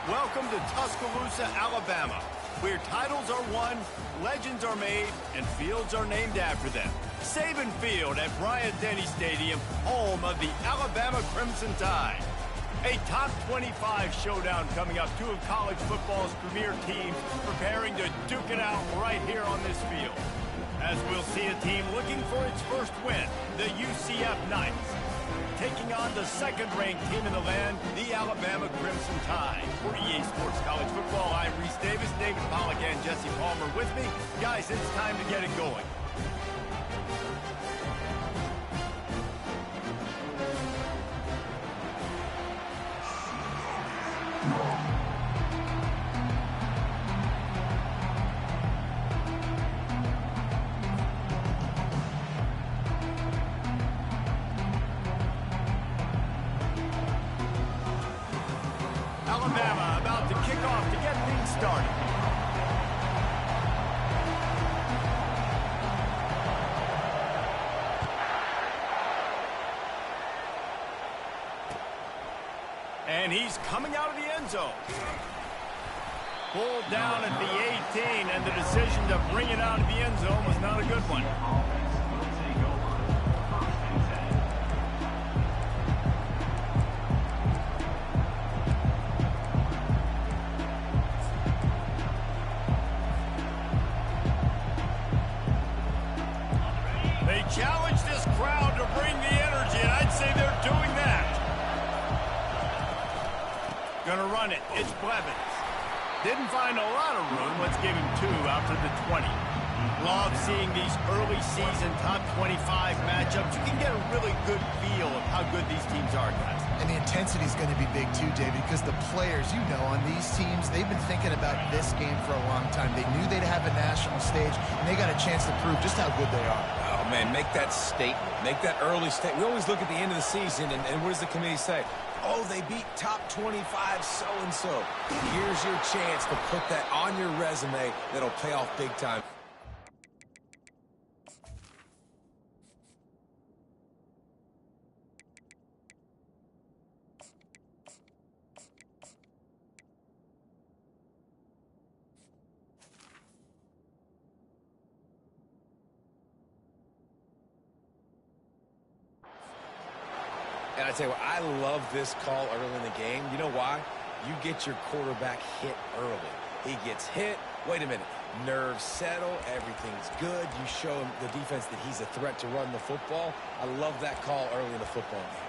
Welcome to Tuscaloosa, Alabama, where titles are won, legends are made, and fields are named after them. Saban Field at Bryant-Denny Stadium, home of the Alabama Crimson Tide. A top 25 showdown coming up. Two of college football's premier teams preparing to duke it out right here on this field. As we'll see a team looking for its first win, the UCF Knights, taking on the second-ranked team in the land, the Alabama Crimson Tide. For EA Sports College Football, I'm Reese Davis, David Pollack, and Jesse Palmer with me. Guys, it's time to get it going. Alabama about to kick off to get things started. And he's coming out of the end zone. Pulled down at the 18, and the decision to bring it out of the end zone was not a good one. They challenge this crowd to bring the energy, and I'd say they're doing that. Gonna run it. It's Blevins. Didn't find a lot of room. Let's give him 2 out to the 20. Love seeing these early season top 25 matchups. You can get a really good feel of how good these teams are, guys. And the intensity is going to be big too, David, because the players, you know, on these teams, they've been thinking about this game for a long time. They knew they'd have a national stage, and they got a chance to prove just how good they are. Oh, man, make that statement. Make that early statement. We always look at the end of the season, and what does the committee say? Oh, they beat top 25 so-and-so. Here's your chance to put that on your resume that'll pay off big time. And I tell you what, I love this call early in the game. You know why? You get your quarterback hit early. He gets hit. Wait a minute. Nerves settle. Everything's good. You show him, the defense, that he's a threat to run the football. I love that call early in the football game.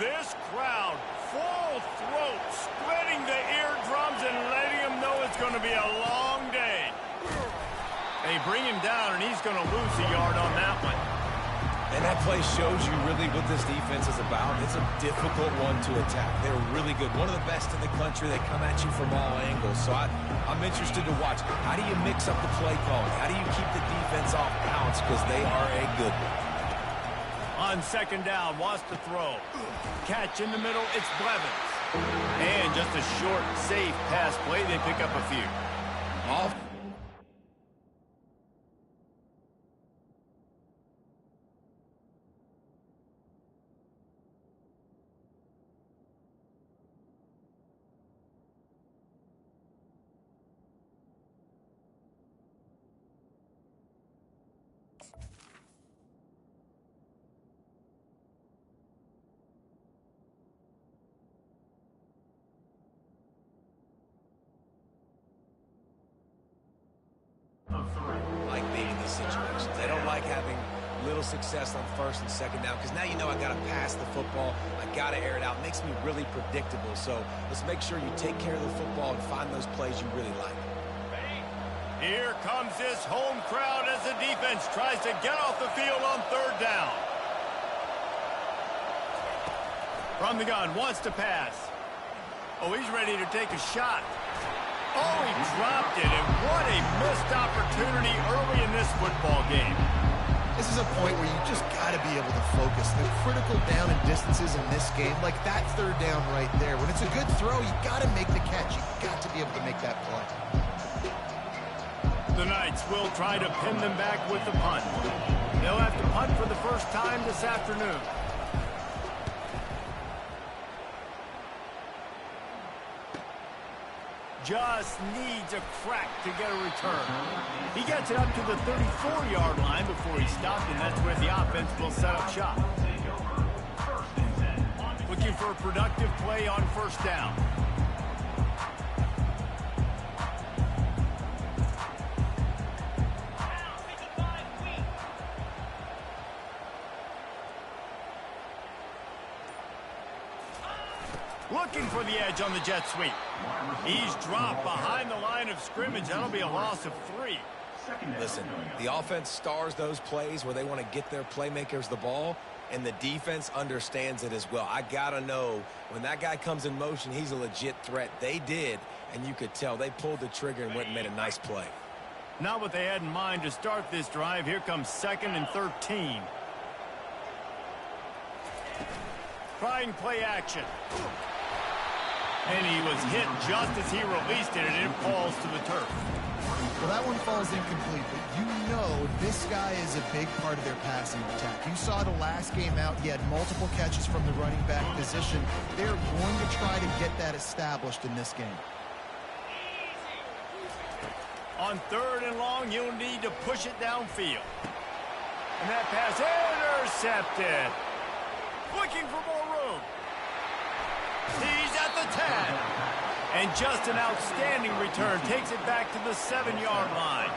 This crowd, full throat, splitting the eardrums and letting him know it's going to be a long day. They bring him down, and he's going to lose a yard on that one. And that play shows you really what this defense is about. It's a difficult one to attack. They're really good. One of the best in the country. They come at you from all angles. So I'm interested to watch. How do you mix up the play calling? How do you keep the defense off balance? Because they are a good one. On second down, wants to throw. Catch in the middle, it's Blevins. And just a short, safe pass play. They pick up a few. Off. Like being in these situations. They don't like having little success on first and second down because now you know I got to pass the football. I got to air it out. It makes me really predictable. So let's make sure you take care of the football and find those plays you really like. Here comes this home crowd as the defense tries to get off the field on third down. From the gun, wants to pass. Oh, he's ready to take a shot. Oh, he dropped it, and what a missed opportunity early in this football game. This is a point where you just got to be able to focus. The critical down and distances in this game, like that third down right there. When it's a good throw, you got to make the catch. You got to be able to make that play. The Knights will try to pin them back with the punt. They'll have to punt for the first time this afternoon. Just needs a crack to get a return. He gets it up to the 34-yard line before he stopped, and that's where the offense will set up shop. Looking for a productive play on first down. Looking for the edge on the jet sweep. He's dropped behind the line of scrimmage. That'll be a loss of 3. Listen, the offense stars those plays where they want to get their playmakers the ball, and the defense understands it as well. I got to know when that guy comes in motion, he's a legit threat. They did, and you could tell they pulled the trigger and went and made a nice play. Not what they had in mind to start this drive. Here comes 2nd and 13. Trying play action. And he was hit just as he released it, and it falls to the turf. Well, that one falls incomplete, but you know this guy is a big part of their passing attack. You saw the last game out. He had multiple catches from the running back position. They're going to try to get that established in this game. On 3rd and long, you'll need to push it downfield. And that pass intercepted. Looking for more room. He's at the 10. And just an outstanding return. Takes it back to the 7-yard line.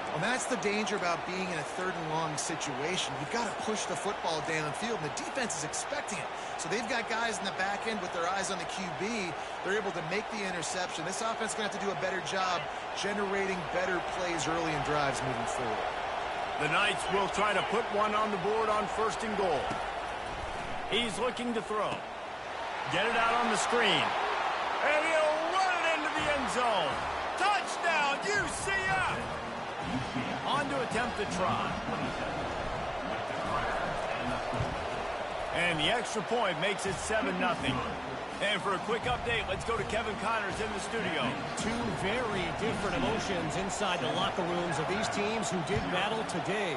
Well, that's the danger about being in a 3rd and long situation. You've got to push the football downfield, and the defense is expecting it. So they've got guys in the back end with their eyes on the QB. They're able to make the interception. This offense is going to have to do a better job generating better plays early in drives moving forward. The Knights will try to put one on the board on 1st and goal. He's looking to throw. Get it out on the screen. And he'll run it into the end zone. Touchdown, UCF! On to attempt the try. And the extra point makes it 7-0. And for a quick update, let's go to Kevin Connors in the studio. Two very different emotions inside the locker rooms of these teams who did battle today.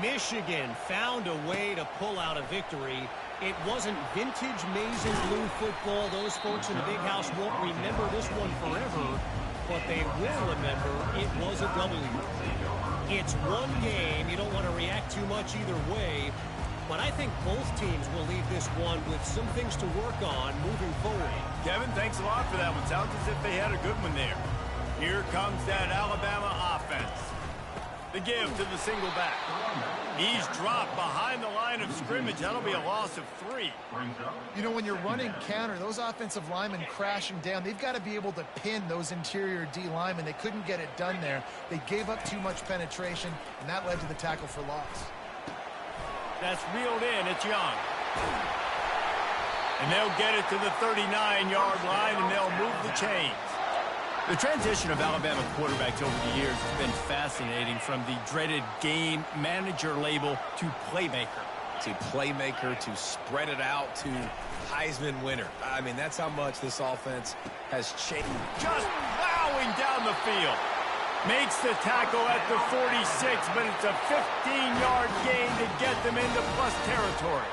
Michigan found a way to pull out a victory. It wasn't vintage maize and blue football. Those folks in the big house won't remember this one forever, but they will remember it was a W. It's one game. You don't want to react too much either way, but I think both teams will leave this one with some things to work on moving forward. Kevin, thanks a lot for that one. Sounds as if they had a good one there. Here comes that Alabama offense. The give to the single back. He's dropped behind the line of scrimmage. That'll be a loss of 3. You know, when you're running counter, those offensive linemen crashing down, they've got to be able to pin those interior D linemen. They couldn't get it done there. They gave up too much penetration, and that led to the tackle for loss. That's reeled in. It's Young. And they'll get it to the 39-yard line, and they'll move the chains. The transition of Alabama quarterbacks over the years has been fascinating, from the dreaded game manager label to playmaker. To playmaker, to spread it out, to Heisman winner. I mean, that's how much this offense has changed. Just plowing down the field. Makes the tackle at the 46, but it's a 15-yard gain to get them into plus territory.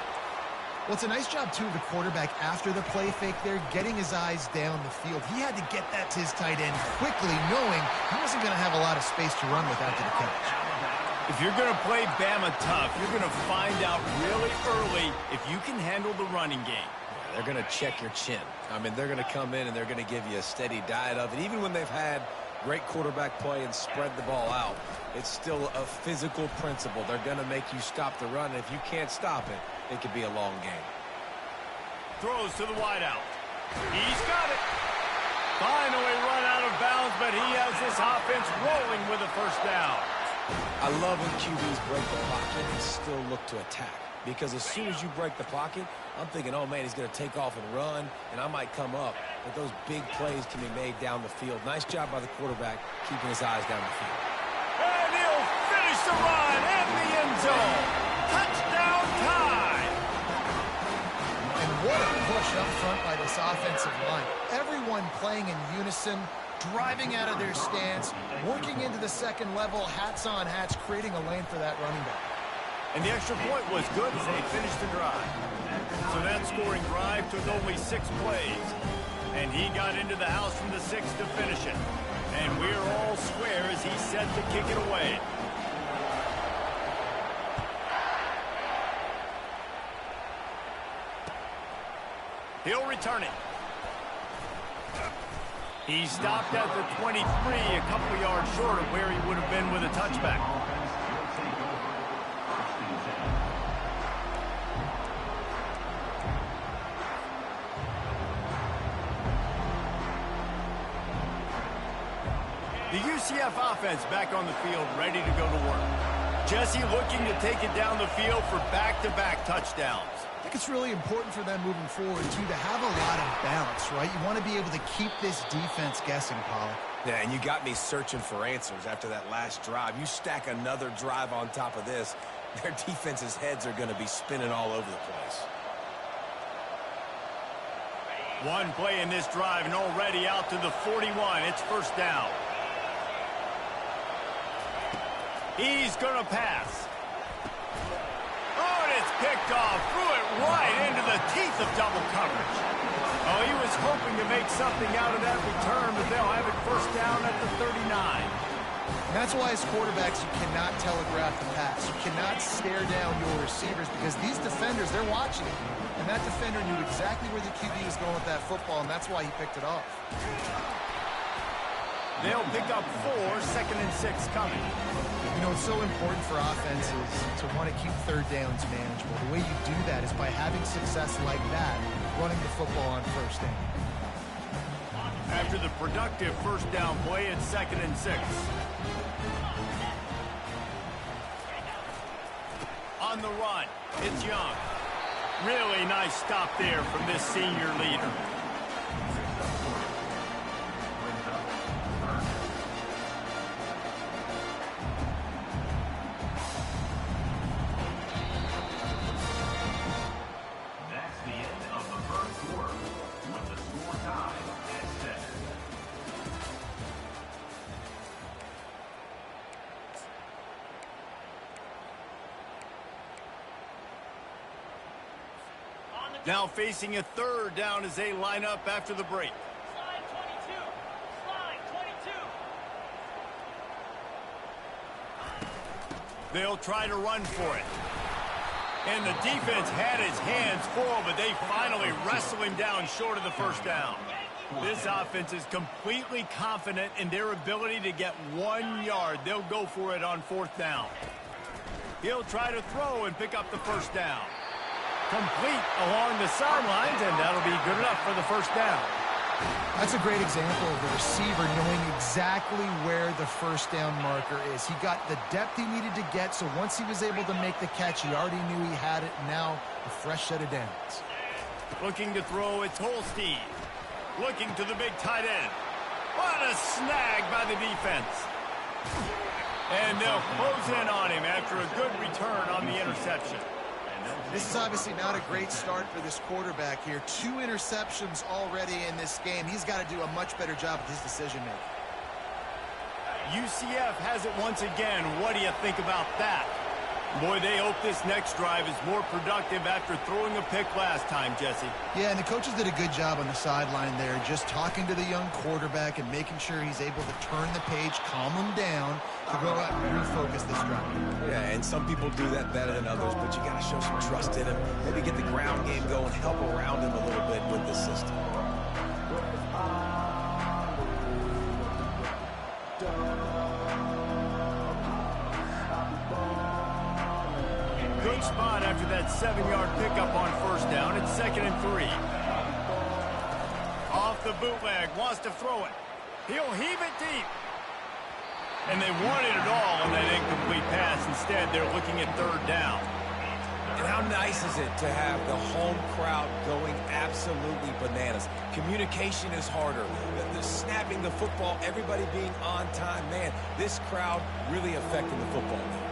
Well, it's a nice job, too, of the quarterback after the play fake there, getting his eyes down the field. He had to get that to his tight end quickly, knowing he wasn't going to have a lot of space to run with after the catch. If you're going to play Bama tough, you're going to find out really early if you can handle the running game. Yeah, they're going to check your chin. I mean, they're going to come in and they're going to give you a steady diet of it. Even when they've had great quarterback play and spread the ball out, it's still a physical principle. They're going to make you stop the run, and if you can't stop it, it could be a long game. Throws to the wideout. He's got it. Finally run out of bounds, but he has this offense rolling with a first down. I love when QBs break the pocket and still look to attack. Because as soon as you break the pocket, I'm thinking, oh, man, he's going to take off and run, and I might come up. But those big plays can be made down the field. Nice job by the quarterback keeping his eyes down the field. And he'll finish the run, and the front by this offensive line. Everyone playing in unison, driving out of their stance, working into the second level, hats on hats, creating a lane for that running back. And the extra point was good as they finished the drive. So that scoring drive took only 6 plays. And he got into the house from the 6 to finish it. And we're all square as he's set to kick it away. He'll return it. He stopped at the 23, a couple yards short of where he would have been with a touchback. The UCF offense back on the field, ready to go to work. Jesse looking to take it down the field for back-to-back touchdowns. I think it's really important for them moving forward, too, to have a lot of balance, right? You want to be able to keep this defense guessing, Pollock. Yeah, and you got me searching for answers after that last drive. You stack another drive on top of this, their defense's heads are going to be spinning all over the place. One play in this drive and already out to the 41. It's first down. He's going to pass. Oh, and it's picked off. Threw it right into the teeth of double coverage. Oh, he was hoping to make something out of that return, but they'll have it first down at the 39. And that's why as quarterbacks, you cannot telegraph the pass. You cannot stare down your receivers because these defenders, they're watching it. And that defender knew exactly where the QB was going with that football, and that's why he picked it off. They'll pick up 4, second and 6 coming. You know, it's so important for offenses to want to keep third downs manageable. The way you do that is by having success like that, running the football on first down. After the productive first down play, it's second and 6. On the run, it's Young. Really nice stop there from this senior leader. Now facing a third down as they line up after the break. Slide 22. Slide 22. They'll try to run for it. And the defense had his hands full, but they finally wrestle him down short of the first down. This offense is completely confident in their ability to get 1 yard. They'll go for it on fourth down. He'll try to throw and pick up the first down. Complete along the sidelines, and that'll be good enough for the first down. That's a great example of the receiver knowing exactly where the first down marker is. He got the depth he needed to get, so once he was able to make the catch, he already knew he had it. Now, a fresh set of downs. Looking to throw, it's Holstein. Looking to the big tight end. What a snag by the defense. And they'll close in on him after a good return on the interception. This is obviously not a great start for this quarterback here. 2 interceptions already in this game. He's got to do a much better job with his decision-making. UCF has it once again. What do you think about that? Boy, they hope this next drive is more productive after throwing a pick last time, Jesse. Yeah, and the coaches did a good job on the sideline there, just talking to the young quarterback and making sure he's able to turn the page, calm him down, to go out and refocus this drive. Yeah, and some people do that better than others, but you got to show some trust in him. Maybe get the ground game going, help around him a little bit with the system. Good spot after that 7-yard pickup on first down. It's second and 3. Off the bootleg, wants to throw it. He'll heave it deep. And they wanted it all on that incomplete pass. Instead, they're looking at third down. And how nice is it to have the home crowd going absolutely bananas? Communication is harder. The snapping the football, everybody being on time. Man, this crowd really affecting the football game.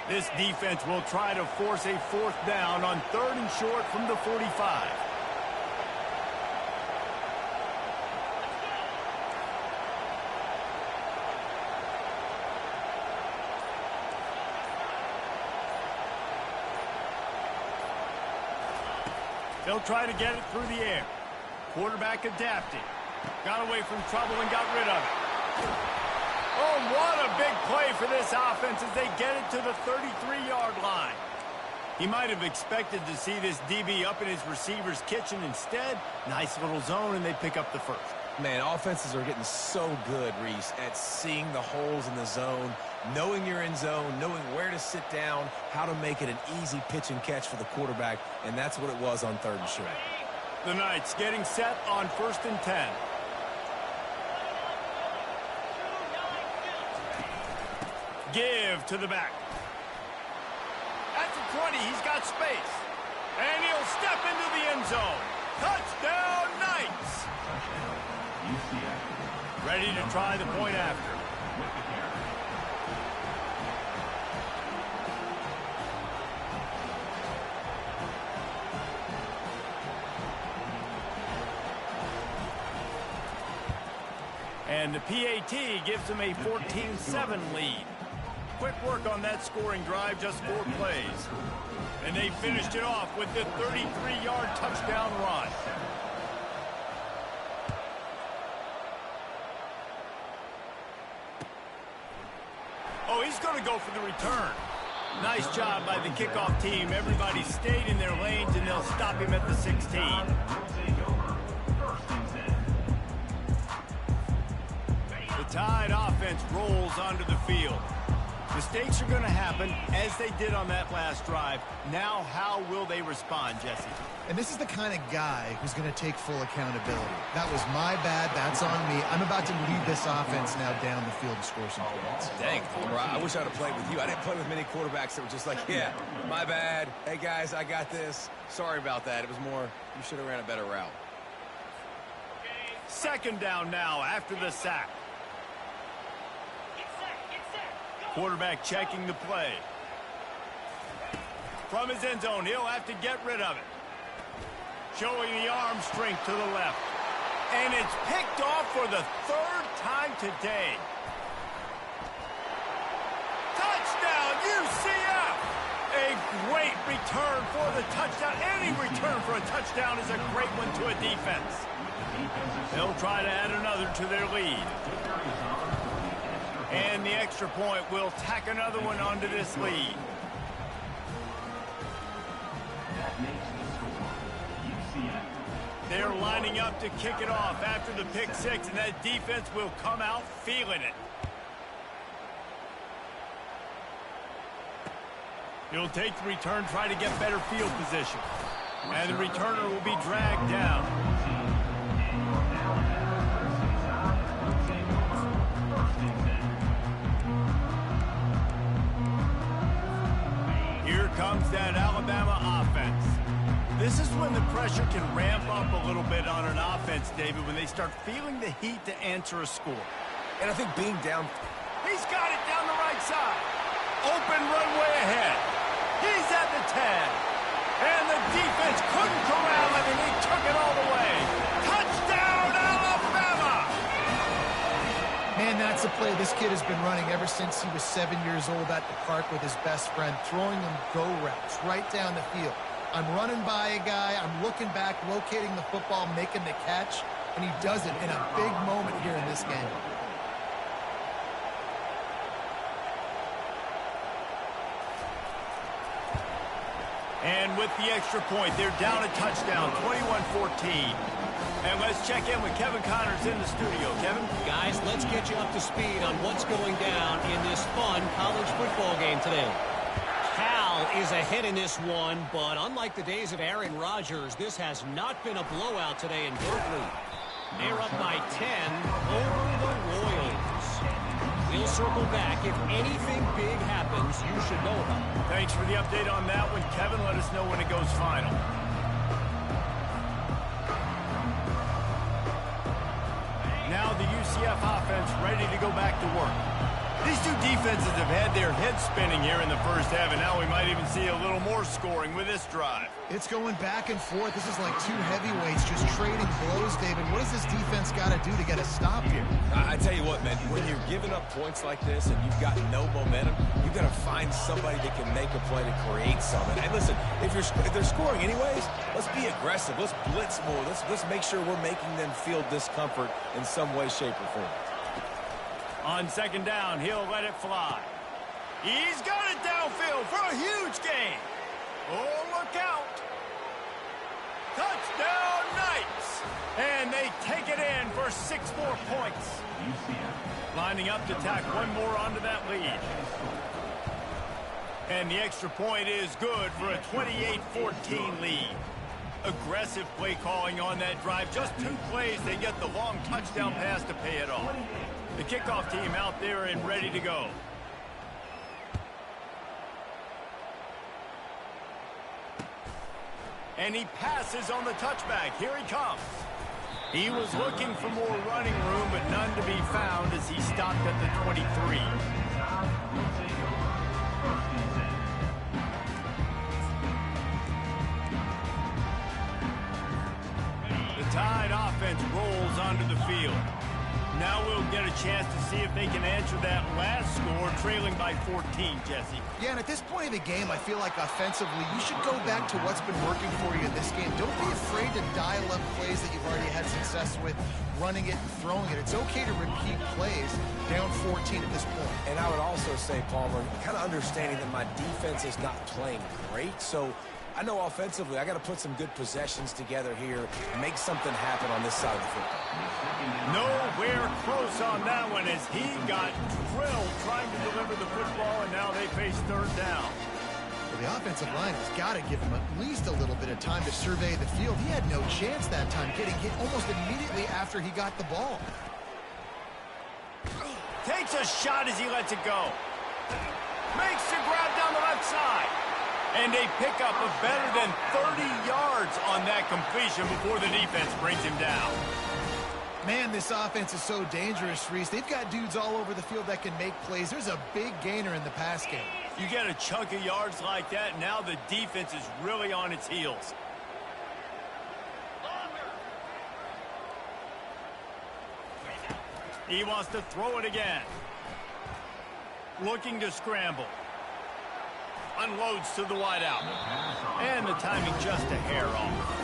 This defense will try to force a 4th down on 3rd and short from the 45. They'll try to get it through the air. Quarterback adapting. Got away from trouble and got rid of it. Oh, what a big play for this offense as they get it to the 33-yard line. He might have expected to see this DB up in his receiver's kitchen. Instead, nice little zone, and they pick up the first. Man, offenses are getting so good, Reese, at seeing the holes in the zone, knowing you're in zone, knowing where to sit down, how to make it an easy pitch and catch for the quarterback, and that's what it was on 3rd and short. The Knights getting set on 1st and 10. Give to the back. At the 20, he's got space. And he'll step into the end zone. Touchdown, Knights! UCF. Ready to try the point after. And the PAT gives them a 14-7 lead. Quick work on that scoring drive, just 4 plays. And they finished it off with the 33-yard touchdown run. Oh, he's going to go for the return. Nice job by the kickoff team. Everybody stayed in their lanes, and they'll stop him at the 16. The Tide offense rolls onto the field. Mistakes are going to happen, as they did on that last drive. Now, how will they respond, Jesse? And this is the kind of guy who's going to take full accountability. That was my bad. That's on me. I'm about to lead this offense now down the field and score some points. Dang, Palmer, I wish I would have played with you. I didn't play with many quarterbacks that were just like, yeah, my bad. Hey, guys, I got this. Sorry about that. It was more, you should have ran a better route. 2nd down now after the sack. Quarterback checking the play. From his end zone, he'll have to get rid of it. Showing the arm strength to the left. And it's picked off for the 3rd time today. Touchdown, UCF! A great return for the touchdown. Any return for a touchdown is a great one to a defense. They'll try to add another to their lead. And the extra point will tack another one onto this lead. They're lining up to kick it off after the pick 6, and that defense will come out feeling it. He'll take the return, try to get better field position. And the returner will be dragged down. Here comes that Alabama offense. This is when the pressure can ramp up a little bit on an offense, David, when they start feeling the heat to answer a score. And I think being down... He's got it down the right side. Open runway ahead. He's at the 10. And the defense couldn't corral him, and he took it all the way. Touchdown, Alabama! Man, that's a play this kid has been running ever since he was 7 years old at the park with his best friend, throwing them go routes right down the field. I'm running by a guy, I'm looking back, locating the football, making the catch, and he does it in a big moment here in this game. And with the extra point, they're down a touchdown, 21-14. And let's check in with Kevin Connors in the studio. Kevin? Guys, let's get you up to speed on what's going down in this fun college football game today. Cal is ahead in this one, but unlike the days of Aaron Rodgers, this has not been a blowout today in Berkeley. They're up by 10 over the Royals. We'll circle back. If anything big happens, you should know about it. Thanks for the update on that one, Kevin. Let us know when it goes final. Now the UCF offense ready to go back to work. These two defenses have had their heads spinning here in the first half, and now we might even see a little more scoring with this drive. It's going back and forth. This is like two heavyweights just trading blows, David. What does this defense got to do to get a stop here? I tell you what, man, when you're giving up points like this and you've got no momentum, you've got to find somebody that can make a play to create something. And listen, if they're scoring anyways, let's be aggressive. Let's blitz more. Let's make sure we're making them feel discomfort in some way, shape, or form. On second down, he'll let it fly. He's got it downfield for a huge gain. Oh, look out. Touchdown, Knights. And they take it in for 6 more points. Lining up to tack one more onto that lead. And the extra point is good for a 28-14 lead. Aggressive play calling on that drive. Just 2 plays, they get the long touchdown pass to pay it off. The kickoff team out there and ready to go. And he passes on the touchback. Here he comes. He was looking for more running room, but none to be found as he stopped at the 23. The Tide offense rolls onto the field. Now we'll get a chance to see if they can answer that last score, trailing by 14, Jesse. Yeah, and at this point of the game, I feel like offensively, you should go back to what's been working for you in this game. Don't be afraid to dial up plays that you've already had success with, running it and throwing it. It's okay to repeat plays down 14 at this point. And I would also say, Palmer, kind of understanding that my defense is not playing great, so I know offensively I got to put some good possessions together here and make something happen on this side of the football. Nowhere close on that one as he got drilled trying to deliver the football, and now they face third down. Well, the offensive line has got to give him at least a little bit of time to survey the field. He had no chance that time, getting hit almost immediately after he got the ball. Takes a shot as he lets it go. Makes the grab down the left side. And they pick up a better than 30 yards on that completion before the defense brings him down. Man, this offense is so dangerous, Reese. They've got dudes all over the field that can make plays. There's a big gainer in the pass game. You get a chunk of yards like that, now the defense is really on its heels. He wants to throw it again. Looking to scramble. Unloads to the wideout. And the timing just a hair off.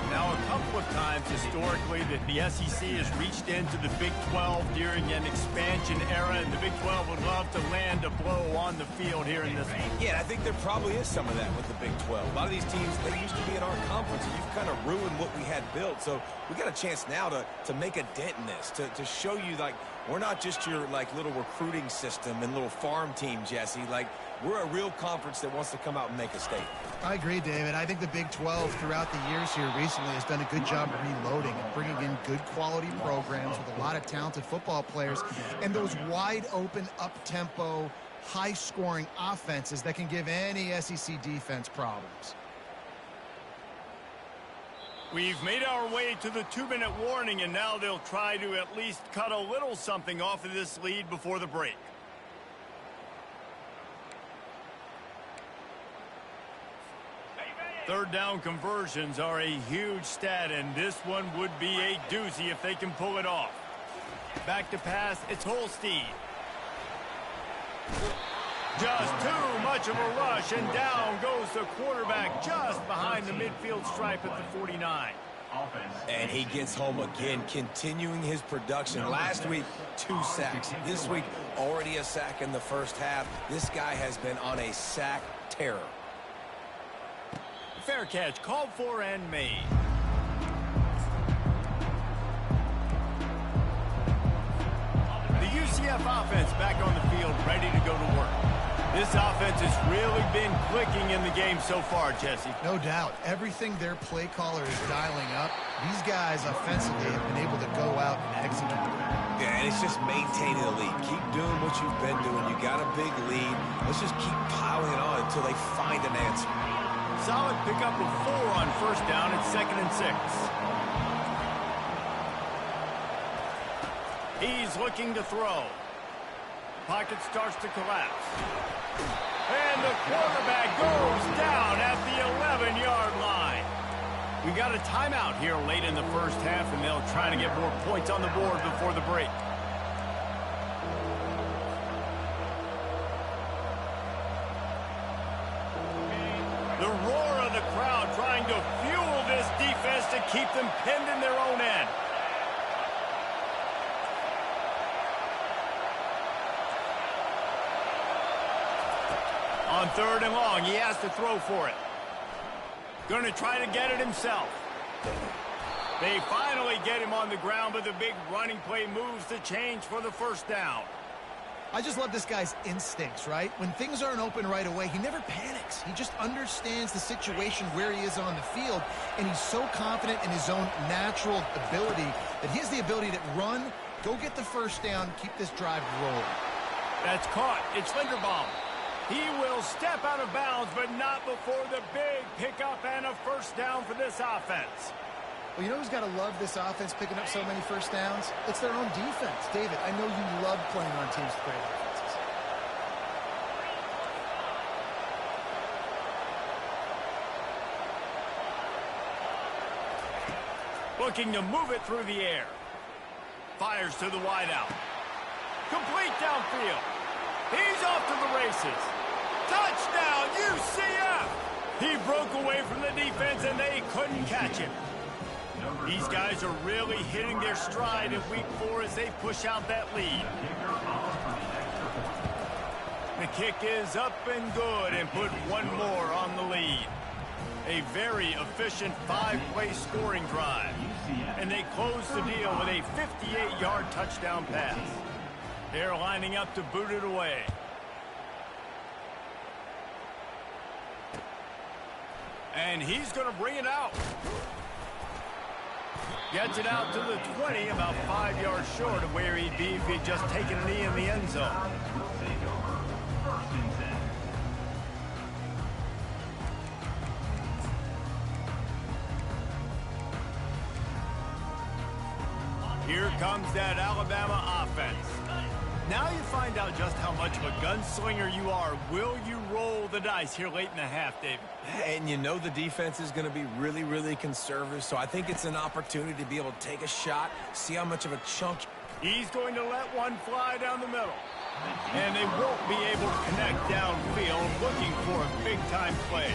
Now, a couple of times historically that the SEC has reached into the Big 12 during an expansion era, and the Big 12 would love to land a blow on the field here in this one. Yeah, I think there probably is some of that with the Big 12. A lot of these teams, they used to be in our conference, and you've kind of ruined what we had built. So we got a chance now to make a dent in this, to show you, like, we're not just your, like, little recruiting system and little farm team, Jesse. Like, we're a real conference that wants to come out and make a statement. I agree, David. I think the Big 12 throughout the years here recently has done a good job reloading and bringing in good quality programs with a lot of talented football players and those wide open, up-tempo, high-scoring offenses that can give any SEC defense problems. We've made our way to the 2-minute warning, and now they'll try to at least cut a little something off of this lead before the break. Third down conversions are a huge stat, and this one would be a doozy if they can pull it off. Back to pass, it's Holstein. Just too much of a rush, and down goes the quarterback just behind the midfield stripe at the 49. And he gets home again, continuing his production. Last week, 2 sacks. This week, already a sack in the first half. This guy has been on a sack terror. Fair catch, called for and made. The UCF offense back on the field, ready to go to work. This offense has really been clicking in the game so far, Jesse. No doubt. Everything their play caller is dialing up, these guys offensively have been able to go out and execute. Yeah, and it's just maintaining the lead. Keep doing what you've been doing. You got a big lead. Let's just keep piling it on until they find an answer. Solid pickup of 4 on first down. It's 2nd and 6. He's looking to throw. pocket starts to collapse. And the quarterback goes down at the 11-yard line. We got a timeout here late in the first half, and they'll try to get more points on the board before the break. The roar of the crowd trying to fuel this defense to keep them pinned in their own end. On 3rd and long, he has to throw for it. Going to try to get it himself. They finally get him on the ground, but the big running play moves the change for the first down. I just love this guy's instincts, right? When things aren't open right away, he never panics. He just understands the situation where he is on the field, and he's so confident in his own natural ability that he has the ability to run, go get the first down, keep this drive rolling. That's caught. It's Linderbaum. He will step out of bounds, but not before the big pickup and a first down for this offense. Well, you know who's got to love this offense picking up so many first downs? It's their own defense. David, I know you love playing on teams with great offenses. Looking to move it through the air. Fires to the wideout. Complete downfield. He's off to the races. Touchdown, UCF! He broke away from the defense, and they couldn't catch him. These guys are really hitting their stride in week 4 as they push out that lead. The kick is up and good and put one more on the lead. A very efficient 5-play scoring drive. And they close the deal with a 58-yard touchdown pass. They're lining up to boot it away. And he's going to bring it out. Gets it out to the 20, about 5 yards short of where he'd be if he'd just taken a knee in the end zone. Here comes that Alabama offense. Now you find out just how much of a gunslinger you are. Will you roll the dice here late in the half, David? And you know the defense is going to be really, really conservative, so I think it's an opportunity to be able to take a shot, see how much of a chunk. He's going to let one fly down the middle. And they won't be able to connect downfield, looking for a big-time play.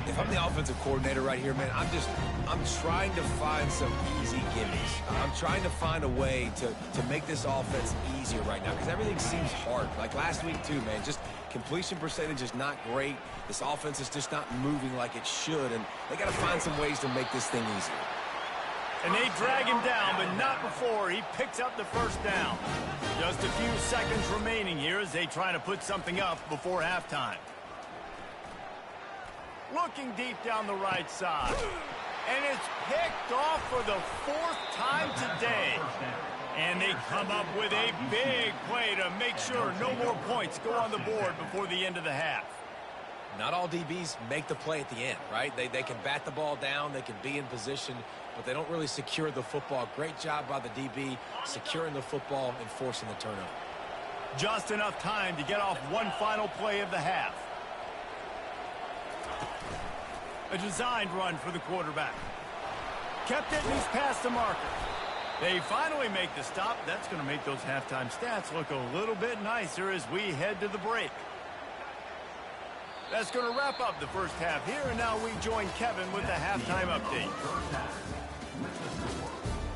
If I'm the offensive coordinator right here, man, I'm trying to find some easy gimmies. I'm trying to find a way to make this offense easier right now because everything seems hard. Like last week too, man, just completion percentage is not great. This offense is just not moving like it should, and they got to find some ways to make this thing easier. And they drag him down, but not before he picks up the first down. Just a few seconds remaining here as they try to put something up before halftime. Looking deep down the right side. And it's picked off for the 4th time today. And they come up with a big play to make sure no more points go on the board before the end of the half. Not all DBs make the play at the end, right? They can bat the ball down, they can be in position, but they don't really secure the football. Great job by the DB securing the football and forcing the turnover. Just enough time to get off one final play of the half. A designed run for the quarterback. Kept it and he's past the marker. They finally make the stop. That's going to make those halftime stats look a little bit nicer as we head to the break. That's going to wrap up the first half here, and now we join Kevin with the halftime update.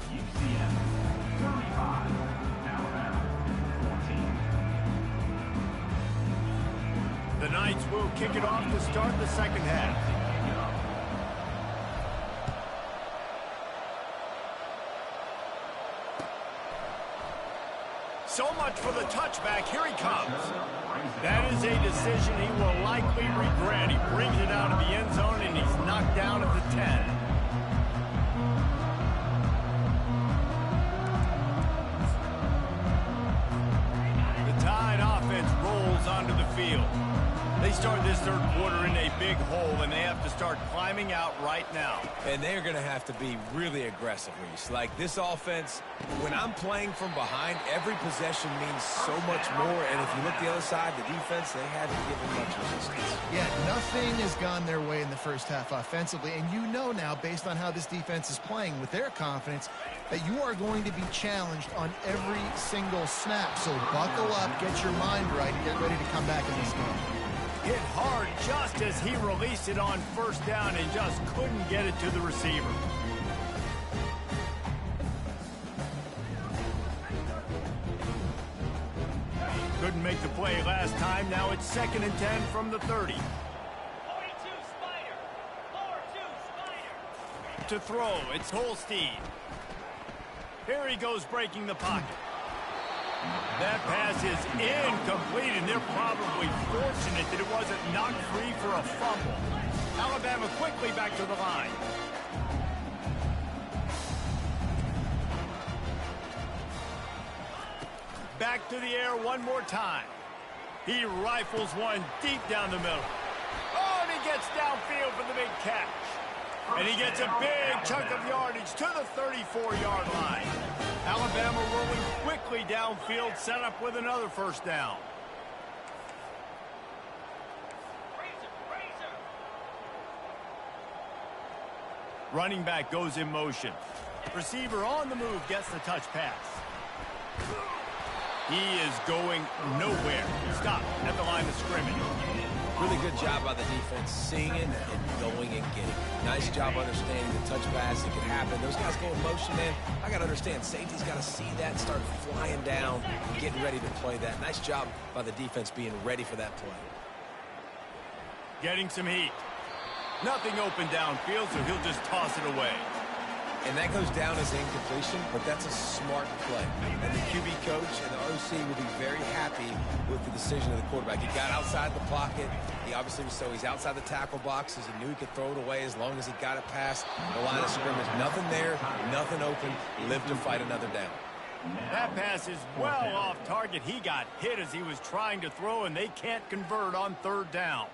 UCF 35, Alabama 14. The Knights will kick it off to start the second half. So much for the touchback. Here he comes. That is a decision he will likely regret. He brings it out of the end zone, and he's knocked down at the 10. The Tide offense rolls onto the field. They start this third quarter in a big hole, and they have to start climbing out right now. And they're going to have to be really aggressive, Reese. Like this offense, when I'm playing from behind, every possession means so much more. And if you look the other side, the defense, they haven't given much resistance. Yeah, nothing has gone their way in the first half offensively. And you know now, based on how this defense is playing with their confidence, that you are going to be challenged on every single snap. So buckle up, get your mind right, and get ready to come back in this game. Hit hard just as he released it on first down and just couldn't get it to the receiver. Couldn't make the play last time. Now it's 2nd and 10 from the 30. 42 Spider. 4-2 Spider. To throw, it's Holstein. Here he goes breaking the pocket. That pass is incomplete, and they're probably fortunate that it wasn't knocked free for a fumble. Alabama quickly back to the line. Back to the air one more time. He rifles one deep down the middle. Oh, and he gets downfield for the big catch. And he gets a big chunk of yardage to the 34-yard line. Alabama rolling quickly downfield, set up with another first down. Running back goes in motion. Receiver on the move gets the touch pass. He is going nowhere. Stop at the line of scrimmage. Really good job by the defense, seeing it and going and getting it. Nice job understanding the touch pass that could happen. Those guys go in motion, man. I got to understand, safety's got to see that, start flying down, getting ready to play that. Nice job by the defense being ready for that play. Getting some heat. Nothing open downfield, so he'll just toss it away. And that goes down as incompletion, but that's a smart play. And the QB coach and the OC will be very happy with the decision of the quarterback. He got outside the pocket. He obviously was so he's outside the tackle boxes. He knew he could throw it away as long as he got it past the line of scrimmage. Nothing there, nothing open. Lived to fight another down. That pass is well off target. He got hit as he was trying to throw, and they can't convert on 3rd down.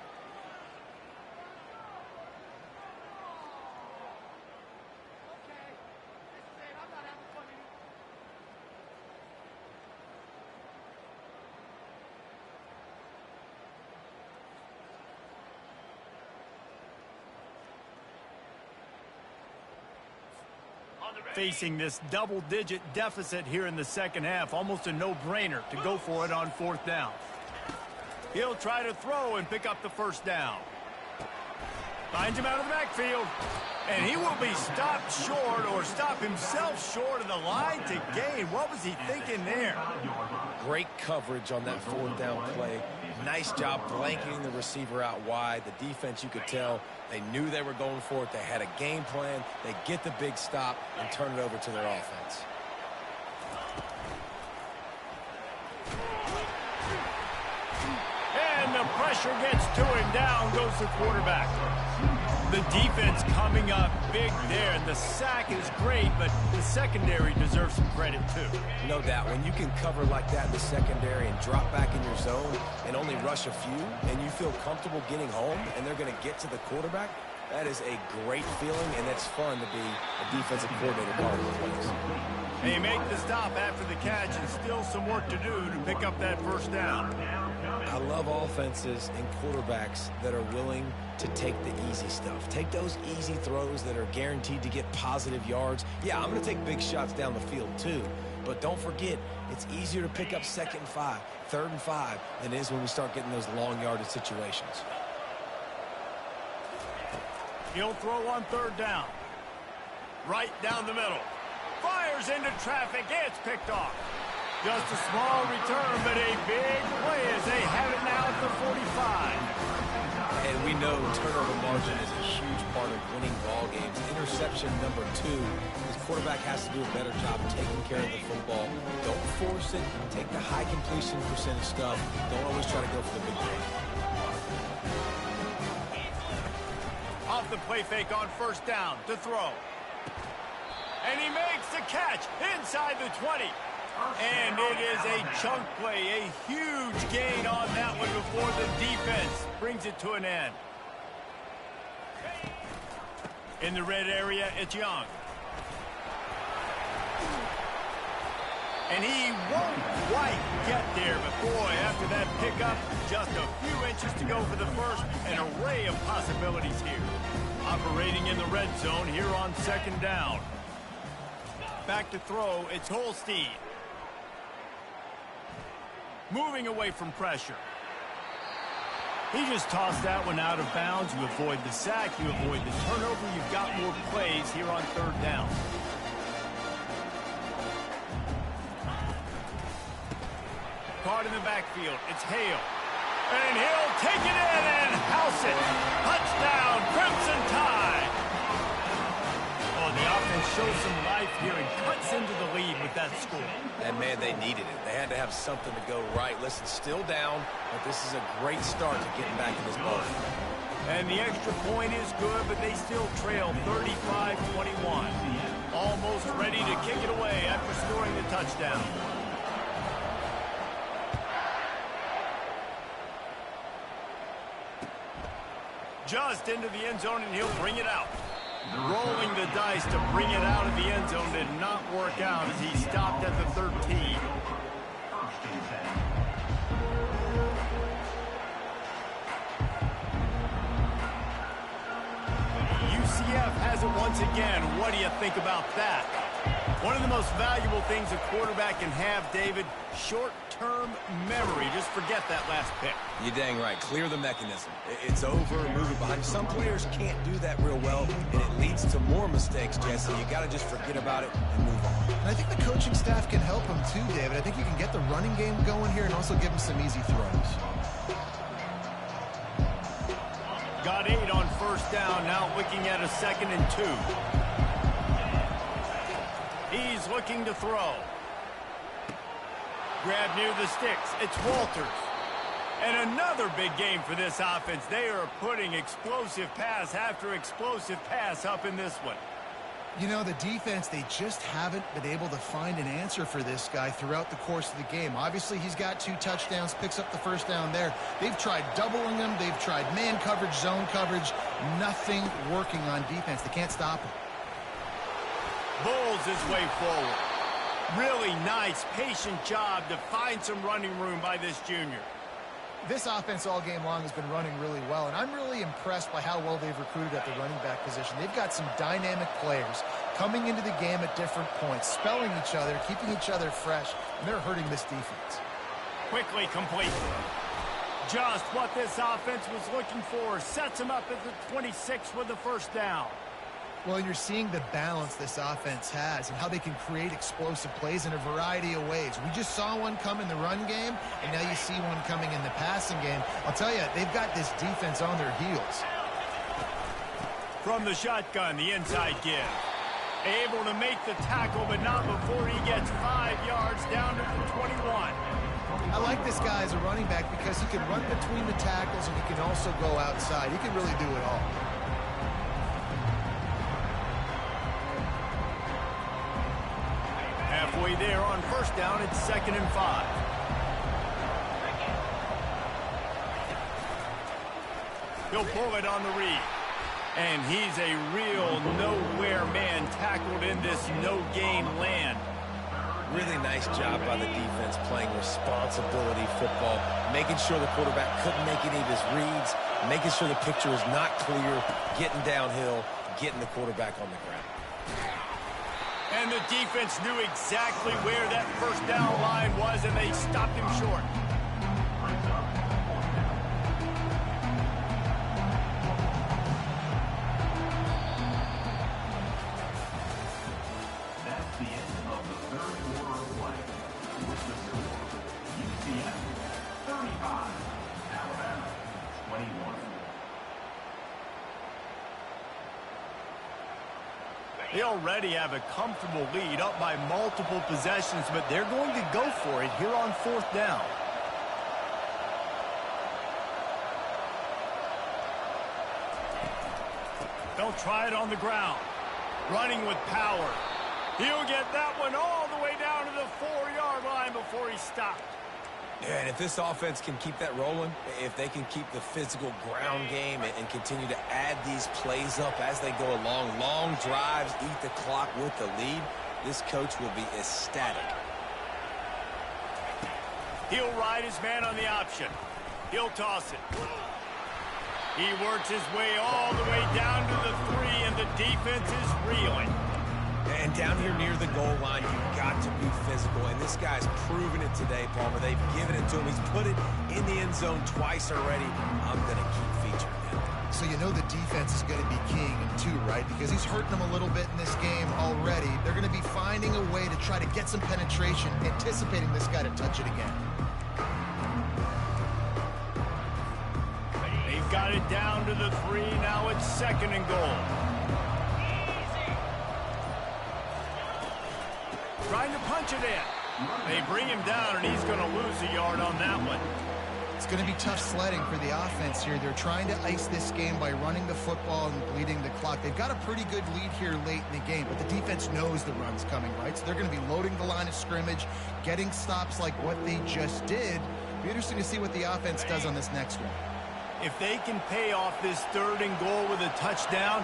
Facing this double-digit deficit here in the 2nd half, almost a no-brainer to go for it on 4th down. He'll try to throw and pick up the first down. Finds him out of the backfield, and he will be stopped short or stop himself short of the line to gain. What was he thinking there? Great coverage on that 4th down play. Nice job blanketing the receiver out wide. The defense, you could tell, they knew they were going for it. They had a game plan. They get the big stop and turn it over to their offense. And the pressure gets to him. Down goes the quarterback. The defense coming up big there, and the sack is great, but the secondary deserves some credit too. No doubt. When you can cover like that in the secondary and drop back in your zone and only rush a few, and you feel comfortable getting home, and they're going to get to the quarterback, that is a great feeling, and it's fun to be a defensive coordinator calling the plays. They make the stop after the catch, and still some work to do to pick up that first down. I love offenses and quarterbacks that are willing to take the easy stuff. Take those easy throws that are guaranteed to get positive yards. Yeah, I'm going to take big shots down the field too, but don't forget, it's easier to pick up 2nd and 5, 3rd and 5 than it is when we start getting those long yardage situations. He'll throw on 3rd down. Right down the middle. Fires into traffic. It's picked off. Just a small return, but a big play as they have it now at the 45. And we know turnover margin is a huge part of winning ball games. Interception number 2. This quarterback has to do a better job of taking care of the football. Don't force it. Take the high completion percentage stuff. Don't always try to go for the big play. Off the play fake on 1st down to throw. And he makes the catch inside the 20. And it is a chunk play, a huge gain on that one before the defense brings it to an end. In the red area, it's Young. And he won't quite get there, but boy, after that pickup, just a few inches to go for the first. An array of possibilities here. Operating in the red zone here on second down. Back to throw, it's Holstein. Moving away from pressure. He just tossed that one out of bounds. You avoid the sack, you avoid the turnover. You've got more plays here on third down. Caught in the backfield, it's Hale. And he'll take it in and house it. Touchdown, Crimson Tide. Oh, the offense shows some life here and cuts into the lead with that score. And, man, they needed it. They had to have something to go right. Listen, still down, but this is a great start to getting back in this ball. And the extra point is good, but they still trail 35-21. Almost ready to kick it away after scoring the touchdown. Just into the end zone, and he'll bring it out. Rolling the dice to bring it out of the end zone did not work out as he stopped at the 13. UCF has it once again. What do you think about that? One of the most valuable things a quarterback can have, David, short-term memory. Just forget that last pick. You're dang right. Clear the mechanism. It's over, move it behind. Some players can't do that real well, and it leads to more mistakes, Jesse. You got to just forget about it and move on. And I think the coaching staff can help him too, David. I think you can get the running game going here and also give him some easy throws. Got 8 on first down, now looking at a 2nd and 2. He's looking to throw. Grab near the sticks. It's Walters. And another big game for this offense. They are putting explosive pass after explosive pass up in this one. You know, the defense, they just haven't been able to find an answer for this guy throughout the course of the game. Obviously, he's got 2 touchdowns, picks up the first down there. They've tried doubling him. They've tried man coverage, zone coverage. Nothing working on defense. They can't stop him. Bulls his way forward. Really nice, patient job to find some running room by this junior. This offense all game long has been running really well, and I'm really impressed by how well they've recruited at the running back position. They've got some dynamic players coming into the game at different points, spelling each other, keeping each other fresh, and they're hurting this defense. Quickly complete. Just what this offense was looking for. Sets him up at the 26 with the first down. Well, and you're seeing the balance this offense has and how they can create explosive plays in a variety of ways. We just saw one come in the run game, and now you see one coming in the passing game. I'll tell you, they've got this defense on their heels. From the shotgun, the inside give. Able to make the tackle, but not before he gets 5 yards down to the 21. I like this guy as a running back because he can run between the tackles and he can also go outside. He can really do it all. Halfway there on first down, it's 2nd and 5. He'll pull it on the read. And he's a real nowhere man tackled in this no-gain land. Really nice job by the defense playing responsibility football, making sure the quarterback couldn't make any of his reads, making sure the picture is not clear, getting downhill, getting the quarterback on the ground. And the defense knew exactly where that first down line was, and they stopped him short. That's the end of the third quarter of play. With the score, UCF 35, Alabama 21. They already have a comfortable lead, up by multiple possessions, but they're going to go for it here on fourth down. They'll try it on the ground. Running with power. He'll get that one all the way down to the 4-yard line before he stopped. Yeah, and if this offense can keep that rolling, if they can keep the physical ground game and continue to add these plays up as they go along, long drives, eat the clock with the lead, this coach will be ecstatic. He'll ride his man on the option. He'll toss it. He works his way all the way down to the 3, and the defense is reeling. And down here near the goal line, you've got to be physical. And this guy's proven it today, Palmer. They've given it to him. He's put it in the end zone twice already. I'm going to keep featuring him. So you know the defense is going to be keying him too, right? Because he's hurting them a little bit in this game already. They're going to be finding a way to try to get some penetration, anticipating this guy to touch it again. They've got it down to the 3. Now it's 2nd and goal. Trying to punch it in. They bring him down, and he's going to lose a yard on that one. It's going to be tough sledding for the offense here. They're trying to ice this game by running the football and bleeding the clock. They've got a pretty good lead here late in the game, but the defense knows the run's coming, right? So they're going to be loading the line of scrimmage, getting stops like what they just did. It'll be interesting to see what the offense does on this next one. If they can pay off this 3rd and goal with a touchdown,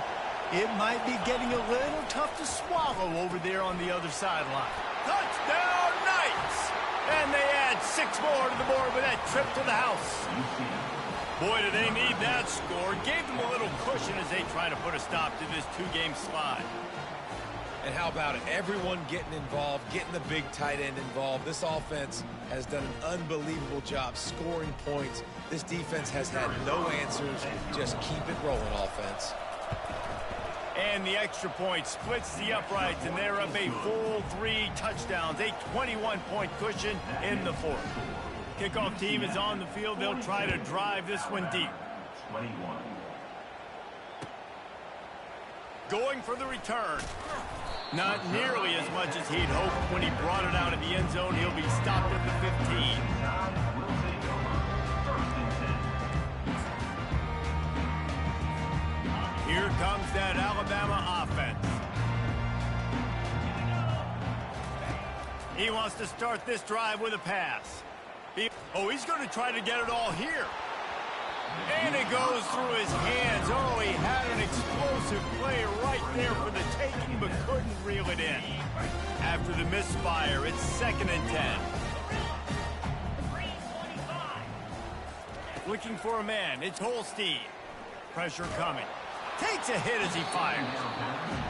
it might be getting a little tough to swallow over there on the other sideline. Touchdown, Knights! And they add 6 more to the board with that trip to the house. Boy, do they need that score. Gave them a little cushion as they try to put a stop to this 2-game slide. And how about it? Everyone getting involved, getting the big tight end involved. This offense has done an unbelievable job scoring points. This defense has had no answers. Just keep it rolling, offense. And the extra point splits the uprights, and they're up a full 3 touchdowns, a 21-point cushion in the 4th. Kickoff team is on the field. They'll try to drive this one deep. 21. Going for the return. Not nearly as much as he'd hoped when he brought it out of the end zone. He'll be stopped at the 15. Here comes that Alabama offense. He wants to start this drive with a pass. He's going to try to get it all here. And it goes through his hands. Oh, he had an explosive play right there for the taking, but couldn't reel it in. After the misfire, it's 2nd and 10. Looking for a man. It's Holstein. Pressure coming. Takes a hit as he fires.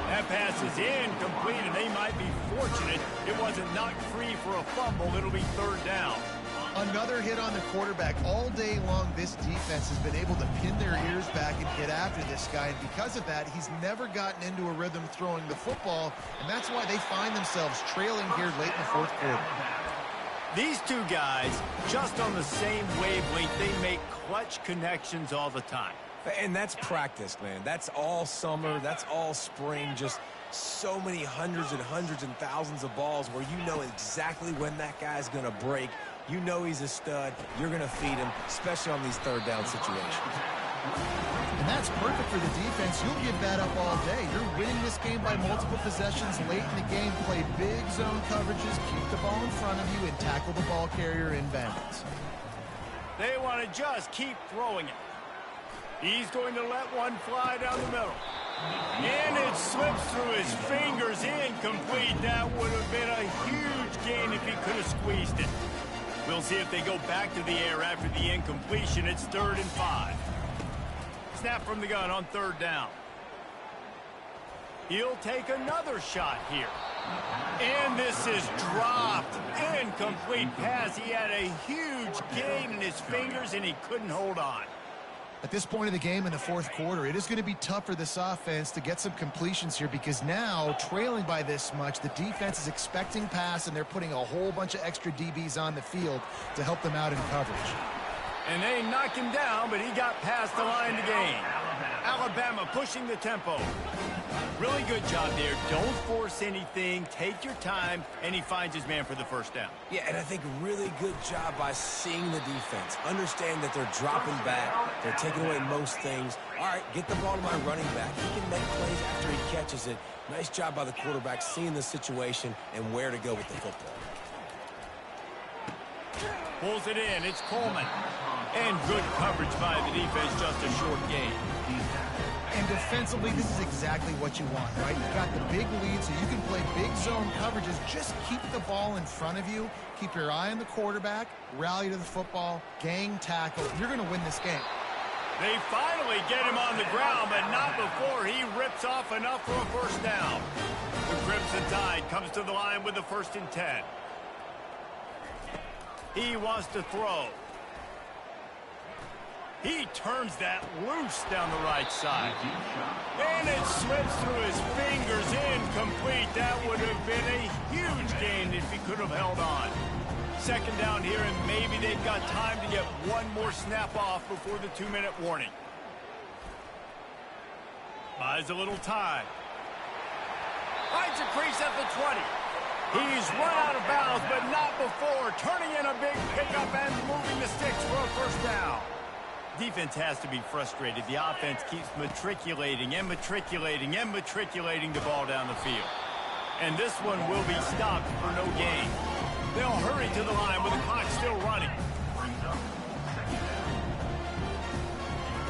That pass is incomplete, and they might be fortunate it wasn't knocked free for a fumble. It'll be 3rd down. Another hit on the quarterback. All day long, this defense has been able to pin their ears back and get after this guy. And because of that, he's never gotten into a rhythm throwing the football. And that's why they find themselves trailing here late in the 4th quarter. These 2 guys, just on the same wavelength, they make clutch connections all the time. And that's practice, man. That's all summer. That's all spring. Just so many hundreds and thousands of balls where you know exactly when that guy's going to break. You know he's a stud. You're going to feed him, especially on these 3rd down situations. And that's perfect for the defense. You'll give that up all day. You're winning this game by multiple possessions late in the game. Play big zone coverages, keep the ball in front of you, and tackle the ball carrier in bounds. They want to just keep throwing it. He's going to let one fly down the middle. And it slips through his fingers, incomplete. That would have been a huge gain if he could have squeezed it. We'll see if they go back to the air after the incompletion. It's 3rd and 5. Snap from the gun on 3rd down. He'll take another shot here. And this is dropped. Incomplete pass. He had a huge gain in his fingers, and he couldn't hold on. At this point of the game in the 4th quarter, it is going to be tough for this offense to get some completions here because now, trailing by this much, the defense is expecting pass, and they're putting a whole bunch of extra DBs on the field to help them out in coverage. And they knock him down, but he got past the line to gain. Alabama pushing the tempo. Really good job there. Don't force anything. Take your time, and he finds his man for the 1st down. Yeah, and I think really good job by seeing the defense. Understand that they're dropping back. They're taking away most things. All right, get the ball to my running back. He can make plays after he catches it. Nice job by the quarterback seeing the situation and where to go with the football. Pulls it in. It's Coleman. And good coverage by the defense, just a short gain. And defensively, this is exactly what you want, right? You've got the big lead, so you can play big zone coverages. Just keep the ball in front of you. Keep your eye on the quarterback. Rally to the football. Gang tackle. You're going to win this game. They finally get him on the ground, but not before he rips off enough for a first down. The Crimson Tide comes to the line with the 1st and 10. He wants to throw. He turns that loose down the right side. And it slips through his fingers, incomplete. That would have been a huge gain if he could have held on. 2nd down here, and maybe they've got time to get one more snap off before the 2-minute warning. Buys a little time. Finds a crease at the 20. He's run out of bounds, but not before. Turning in a big pickup and moving the sticks for a first down. Defense has to be frustrated. The offense keeps matriculating and matriculating and matriculating the ball down the field. And this one will be stopped for no gain. They'll hurry to the line with the clock still running.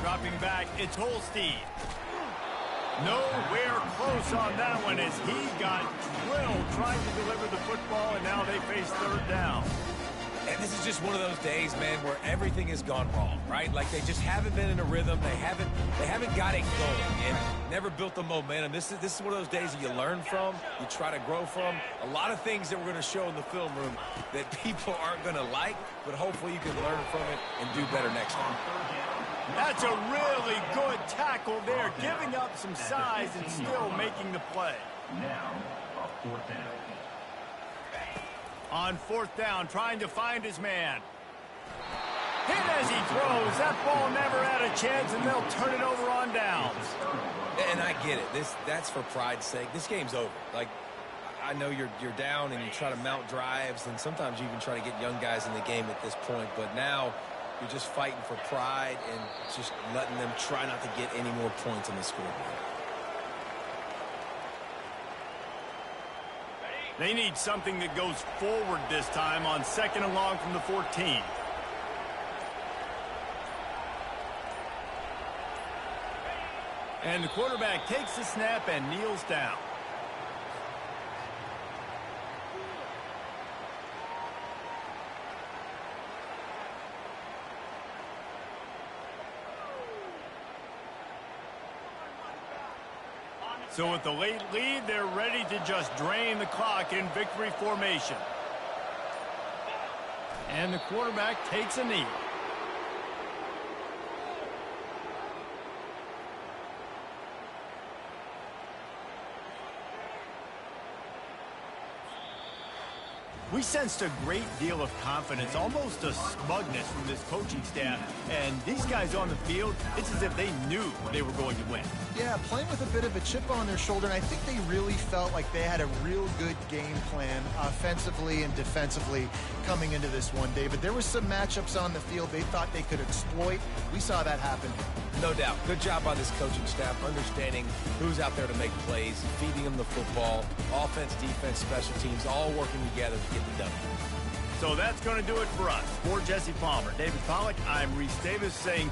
Dropping back, it's Holstein. Nowhere close on that one as he got drilled trying to deliver the football, and now they face 3rd down. And this is just one of those days, man, where everything has gone wrong, right? Like they just haven't been in a rhythm. They haven't got it going and never built the momentum. This is one of those days that you learn from, you try to grow from. A lot of things that we're going to show in the film room that people aren't going to like, but hopefully you can learn from it and do better next time. That's a really good tackle there, giving up some size and still making the play. Now, a 4th down. On 4th down, trying to find his man. Hit as he throws. That ball never had a chance, and they'll turn it over on downs. And I get it. That's for pride's sake. This game's over. Like, I know you're down and you try to mount drives, and sometimes you even try to get young guys in the game at this point. But now you're just fighting for pride and just letting them try not to get any more points on the scoreboard. They need something that goes forward this time on 2nd and long from the 14. And the quarterback takes the snap and kneels down. So with the late lead, they're ready to just drain the clock in victory formation. And the quarterback takes a knee. We sensed a great deal of confidence, almost a smugness from this coaching staff. And these guys on the field, it's as if they knew they were going to win. Yeah, playing with a bit of a chip on their shoulder, and I think they really felt like they had a real good game plan offensively and defensively coming into this one, David. There were some matchups on the field they thought they could exploit. We saw that happen. No doubt. Good job by this coaching staff, understanding who's out there to make plays, feeding them the football, offense, defense, special teams, all working together to get the W. So that's going to do it for us. For Jesse Palmer, David Pollack, I'm Reese Davis saying